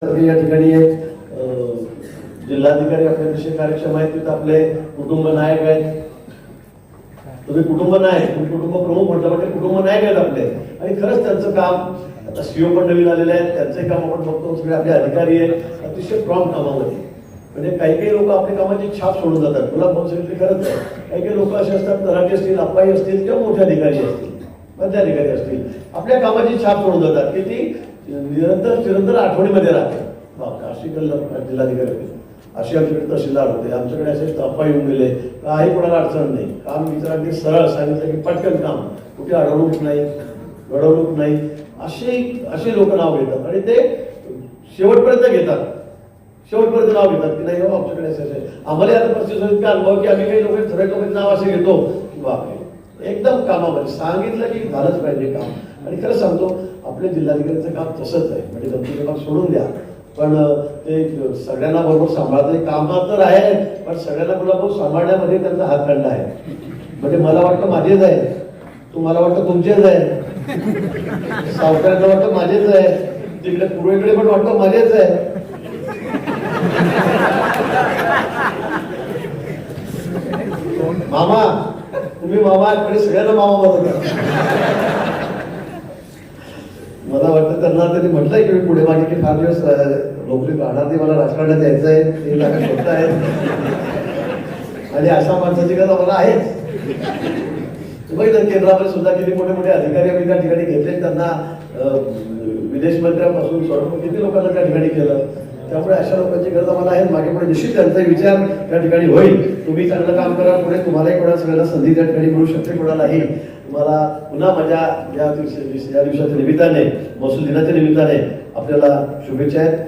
या ठिकाणी एक जिल्हाधिकारी आपल्या विषय कार्यक्षम आहेत, तिथे आपले कुटुंब नायक आहेत. तुम्ही कुटुंब नायक, तुम्ही कुटुंब प्रमुख म्हटलं म्हणजे कुटुंब नायक आहेत आपले. आणि खरंच त्यांचं काम, आता सीओ पण नवीन आलेले आहेत, त्यांचंही काम आपण बघतो. सगळे आपले अधिकारी आहेत अतिशय प्रॉम्प्ट कामामध्ये. म्हणजे काही काही लोक आपल्या कामाची छाप सोडून जातात. तुला फोन सांगितले खरंच आहे. काही काही लोक असे असतात, तलाठी असतील, अप्पाई असतील किंवा मोठे अधिकारी असतील, मधले अधिकारी असतील, आपल्या कामाची छाप सोडून जातात की ती निरंतर आठवणीमध्ये राहते. अशी जिल्हाधिकारी होते, अशी आमच्याकडे तहसीलदार होते, आमच्याकडे असे अप्पा येऊन गेले, काही कोणाला अडचण नाही. काम विचारांनी सरळ सांगितलं की पटकन काम, कुठे अडवणूक नाही, घडवणूक नाही. असे लोक नाव घेतात आणि ते शेवटपर्यंत घेतात. शेवटपर्यंत नाव घेतात की नाही हो आमच्याकडे असे. आम्हाला आता परिस्थिती इतका अनुभव की आम्ही काही लोक ठराविक लोकांचे नाव असे घेतो की बापरे एकदम कामामध्ये सांगितलं की झालंच पाहिजे काम. आणि खरं सांगतो आपल्या जिल्हाधिकाऱ्यांचं काम तसंच आहे. म्हणजे गमतीचे काम सोडून द्या, पण ते सगळ्यांना बरोबर सांभाळते. कामात तर आहे, पण सगळ्यांना बरोबर सांभाळण्यामध्ये त्यांचा हात काढला आहे. म्हणजे मला वाटतं माझेच आहे, तुम्हाला वाटतं तुमचेच आहे, सावकारांना वाटतं माझेच आहे, तिकडे पूर्वेकडे पण वाटतं माझेच आहे. मामा तुम्ही मामा कडे सगळ्यांना मामा म्हणत. मला वाटतं त्यांना त्यांनी म्हटलंय की मी पुढे मागे की फार दिवस नोकरी राहणार नाही, मला राजकारणात यायचं आहे, ते जागा शोधत आहेत. आणि अशा माणसाची गरज आम्हाला आहेच. केंद्रामध्ये सुद्धा किती मोठे मोठे अधिकारी आम्ही त्या ठिकाणी घेतले, त्यांना विदेश मंत्र्यापासून सर्व किती लोकांना त्या ठिकाणी केलं. त्यामुळे अशा लोकांची गरज आम्हाला आहे. मागे पुढे निश्चित त्यांचा विचार त्या ठिकाणी होईल. तुम्ही चांगलं काम करा, पुढे तुम्हालाही कोणाला सगळ्यांना संधी त्या ठिकाणी मिळू शकते. कोणालाही तुम्हाला पुन्हा माझ्या या दिवसाच्या निमित्ताने, महसूल दिनाच्या निमित्ताने आपल्याला शुभेच्छा आहेत.